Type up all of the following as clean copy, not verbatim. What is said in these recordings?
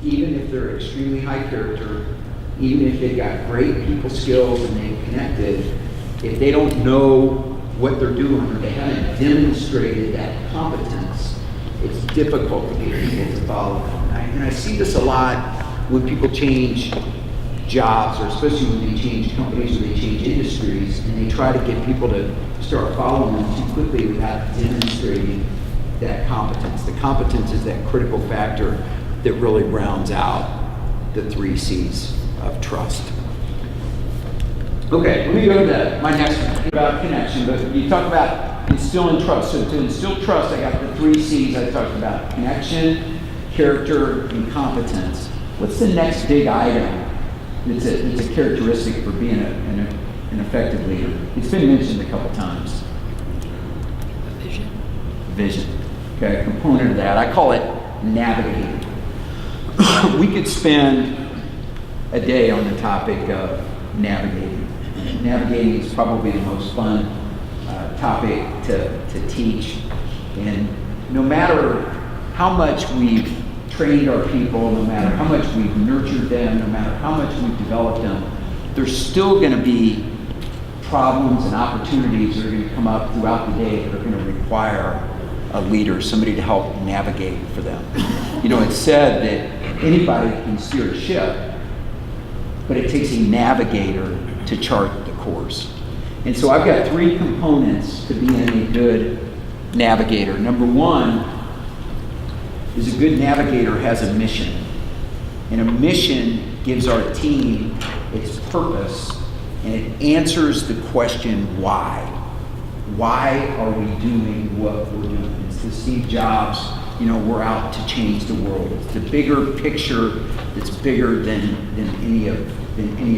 even if they're extremely high character, even if they've got great people skills and they've connected, if they don't know what they're doing or they haven't demonstrated that competence, it's difficult to get people to follow them. And I see this a lot when people change jobs, or especially when they change companies or they change industries, and they try to get people to start following them too quickly without demonstrating that competence. The competence is that critical factor that really rounds out the 3 C's of trust. Okay, let me go to my next one about connection. But you talk about instilling trust. So to instill trust, I got the 3 C's I talked about: connection, character, and competence. What's the next big item that's a characteristic for being an effective leader? It's been mentioned a couple times. Vision. Vision. Okay, a component of that. I call it navigating. We could spend a day on the topic of navigating. Navigating is probably the most fun topic to teach. And no matter how much we've trained our people, no matter how much we've nurtured them, no matter how much we've developed them, there's still going to be problems and opportunities that are going to come up throughout the day that are going to require a leader, somebody to help navigate for them. You know, it's said that anybody can steer a ship, but it takes a navigator to chart the course. And so I've got 3 components to being a good navigator. Number 1 is a good navigator has a mission. And a mission gives our team its purpose, and it answers the question, why? Why are we doing what we're doing? It's the Steve Jobs, we're out to change the world. It's the bigger picture that's bigger than any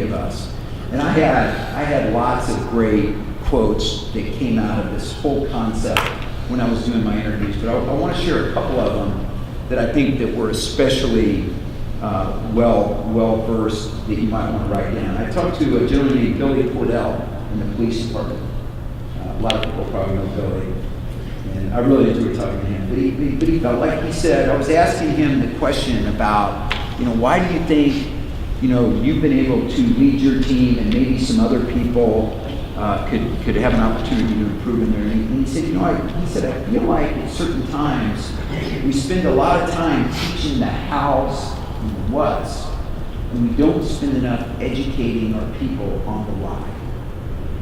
of us. And I had lots of great quotes that came out of this whole concept when I was doing my interviews, but I want to share a couple of them that I think that were especially well versed that you might want to write down. I talked to a gentleman named Billy Cordell in the police department. A lot of people probably know Billy, and I really enjoyed talking to him. But he felt like he said, I was asking him the question about, why do you think, you've been able to lead your team and maybe some other people could have an opportunity to improve in there. And he said, I feel like at certain times we spend a lot of time teaching the hows and the whats, and we don't spend enough educating our people on the why.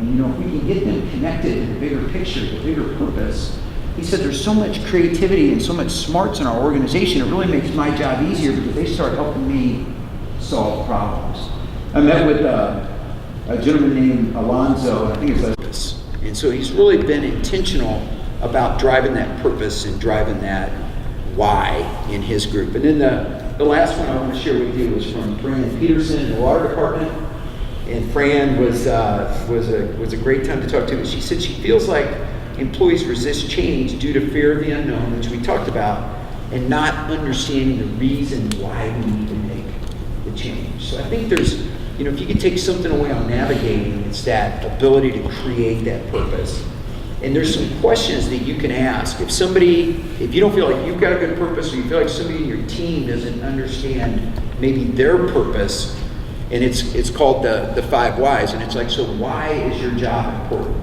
And if we can get them connected to the bigger picture, the bigger purpose, he said there's so much creativity and so much smarts in our organization, it really makes my job easier because they start helping me solve problems. I met with a gentleman named Alonzo, I think it's purpose. And so he's really been intentional about driving that purpose and driving that why in his group. And then the last one I want to share with you was from Fran Peterson in the water department. And Fran was a great time to talk to. She said she feels like employees resist change due to fear of the unknown, which we talked about, and not understanding the reason why we need to make the change. So I think there's, if you could take something away on navigating, it's that ability to create that purpose. And there's some questions that you can ask. If you don't feel like you've got a good purpose, or you feel like somebody in your team doesn't understand maybe their purpose, and it's called the 5 whys, and it's like, so why is your job important?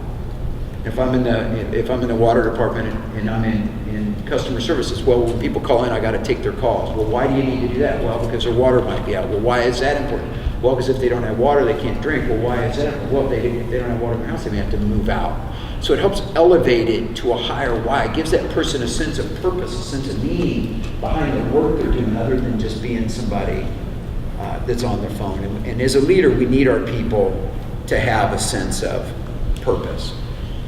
If I'm in the water department and I'm in customer services, well, when people call in, I got to take their calls. Well, why do you need to do that? Well, because their water might be out. Well, why is that important? Well, because if they don't have water, they can't drink. Well, why is that important? Well, if they don't have water in their house, they may have to move out. So it helps elevate it to a higher why. It gives that person a sense of purpose, a sense of meaning behind the work they're doing, other than just being somebody that's on their phone. And as a leader, we need our people to have a sense of purpose.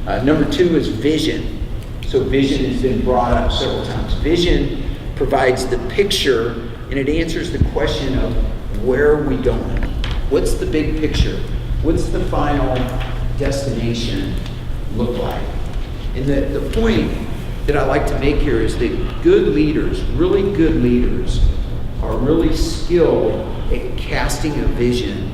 Number 2 is vision. So vision has been brought up several times. Vision provides the picture, and it answers the question of where are we going? What's the big picture? What's the final destination look like? And the point that I like to make here is that good leaders, really good leaders, are really skilled at casting a vision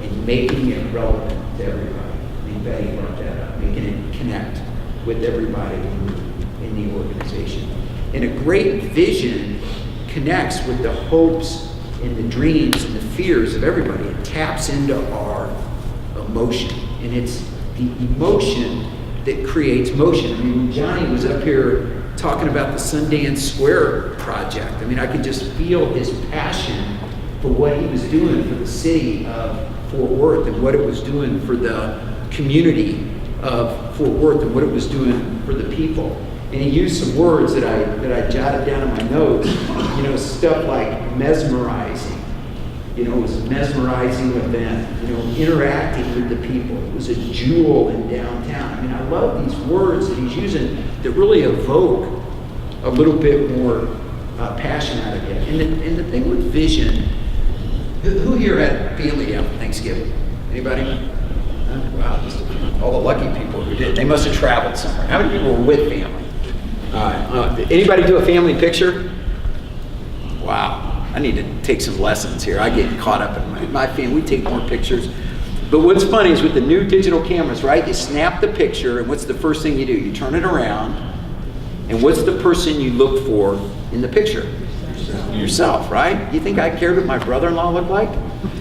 and making it relevant to everybody. I think Betty brought that up, making it connect with everybody in the organization. And a great vision connects with the hopes and the dreams and the fears of everybody. It taps into our emotion, and it's the emotion that creates motion. I mean, when Johnny was up here talking about the Sundance Square project, I mean, I could just feel his passion for what he was doing for the city of Fort Worth and what it was doing for the community of Fort Worth and what it was doing for the people. And he used some words that I jotted down in my notes, you know, stuff like mesmerizing. You know, it was a mesmerizing event, you know, interacting with the people. It was a jewel in downtown. I mean, I love these words that he's using that really evoke a little bit more passion out of you. And the thing with vision, who here had family down for Thanksgiving? Anybody? Wow, just all the lucky people who did. They must have traveled somewhere. How many people were with family? All right. Anybody do a family picture? Wow. I need to take some lessons here. I get caught up in my family. We take more pictures. But what's funny is with the new digital cameras, right? You snap the picture, and what's the first thing you do? You turn it around, and what's the person you look for in the picture? Yourself, right? You think I cared what my brother-in-law looked like?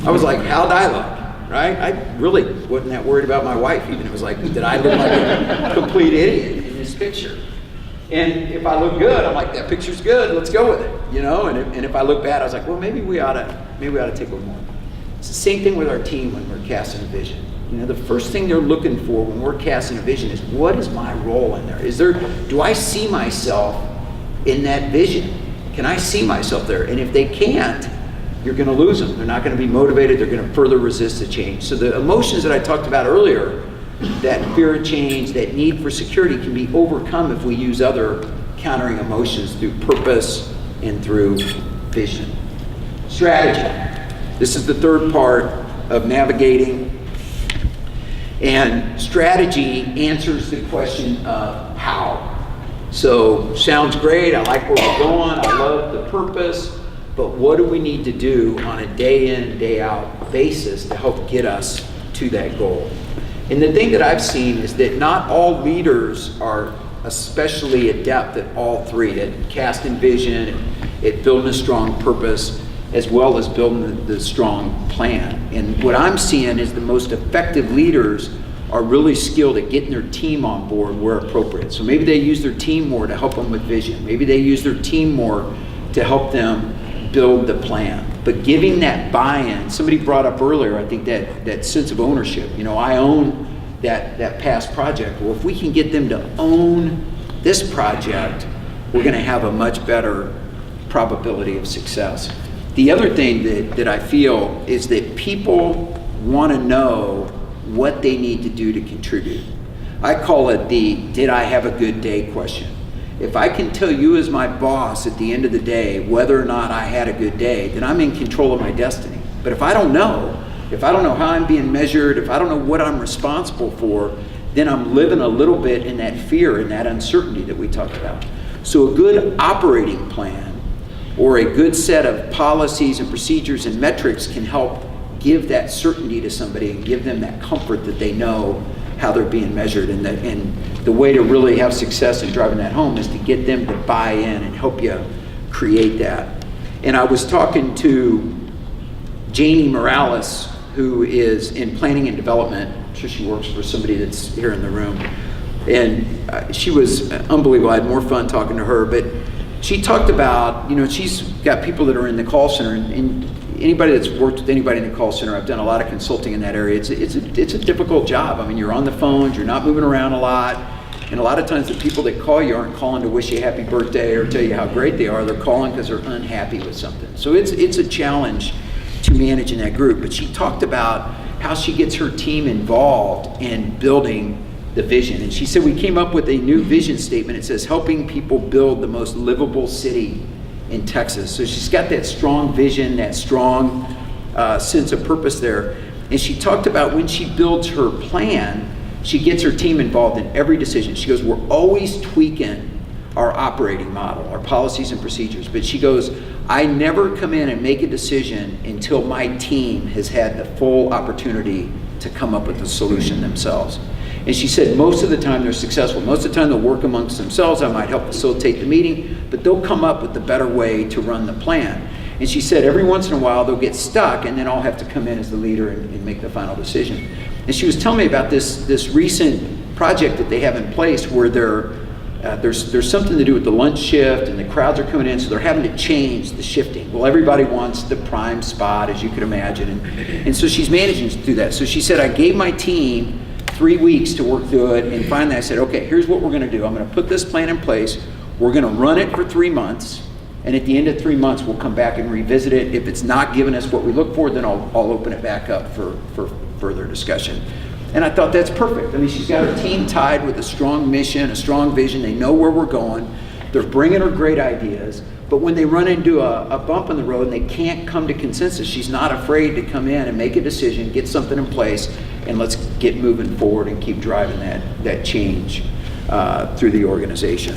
I was like, how'd I look, right? I really wasn't that worried about my wife even. It was like, did I look like a complete idiot in this picture? And if I look good, I'm like, that picture's good, let's go with it, you know? And if I look bad, I was like, well, maybe we ought to take a more. It's the same thing with our team when we're casting a vision. You know, the first thing they're looking for when we're casting a vision is, what is my role in there? Do I see myself in that vision? Can I see myself there? And if they can't, you're gonna lose them. They're not gonna be motivated, they're gonna further resist the change. So the emotions that I talked about earlier, that fear of change, that need for security, can be overcome if we use other countering emotions through purpose and through vision. Strategy. This is the third part of navigating. And strategy answers the question of how. So, sounds great, I like where we're going, I love the purpose, but what do we need to do on a day in, day out basis to help get us to that goal? And the thing that I've seen is that not all leaders are especially adept at all three, at casting vision, at building a strong purpose, as well as building the strong plan. And what I'm seeing is the most effective leaders are really skilled at getting their team on board where appropriate. So maybe they use their team more to help them with vision. Maybe they use their team more to help them build the plan. But giving that buy-in, somebody brought up earlier, I think that sense of ownership. You know, I own that past project. Well, if we can get them to own this project, we're gonna have a much better probability of success. The other thing that I feel is that people wanna know what they need to do to contribute. I call it the did I have a good day question. If I can tell you as my boss at the end of the day whether or not I had a good day, then I'm in control of my destiny. But if I don't know how I'm being measured, if I don't know what I'm responsible for, then I'm living a little bit in that fear and that uncertainty that we talked about. So a good operating plan or a good set of policies and procedures and metrics can help give that certainty to somebody and give them that comfort that they know how they're being measured. And the way to really have success in driving that home is to get them to buy in and help you create that. And I was talking to Janie Morales, who is in planning and development. I'm sure she works for somebody that's here in the room. And she was unbelievable. I had more fun talking to her, but she talked about, you know, she's got people that are in the call center, and anybody that's worked with anybody in the call center, I've done a lot of consulting in that area. It's a difficult job. I mean, you're on the phones, you're not moving around a lot, and a lot of times the people that call you aren't calling to wish you a happy birthday or tell you how great they are. They're calling because they're unhappy with something. So it's a challenge to manage in that group. But she talked about how she gets her team involved in building the vision. And she said, we came up with a new vision statement. It says, helping people build the most livable city in Texas. So she's got that strong vision, that strong sense of purpose there. And she talked about when she builds her plan, she gets her team involved in every decision. She goes, we're always tweaking our operating model, our policies and procedures. But she goes, I never come in and make a decision until my team has had the full opportunity to come up with the solution themselves. And she said most of the time they're successful. Most of the time they'll work amongst themselves. I might help facilitate the meeting, but they'll come up with the better way to run the plan. And she said every once in a while they'll get stuck, and then I'll have to come in as the leader and make the final decision. And she was telling me about this recent project that they have in place where there's something to do with the lunch shift, and the crowds are coming in, so they're having to change the shifting. Well, everybody wants the prime spot, as you could imagine, and so she's managing to do that. So she said, I gave my team 3 weeks to work through it, and finally I said, okay, here's what we're gonna do. I'm gonna put this plan in place. We're gonna run it for 3 months, and at the end of 3 months, we'll come back and revisit it. If it's not giving us what we look for, then I'll open it back up for further discussion. And I thought that's perfect. I mean, she's got her team tied with a strong mission, a strong vision. They know where we're going. They're bringing her great ideas. But when they run into a bump in the road and they can't come to consensus, she's not afraid to come in and make a decision, get something in place, and let's get moving forward and keep driving that change through the organization.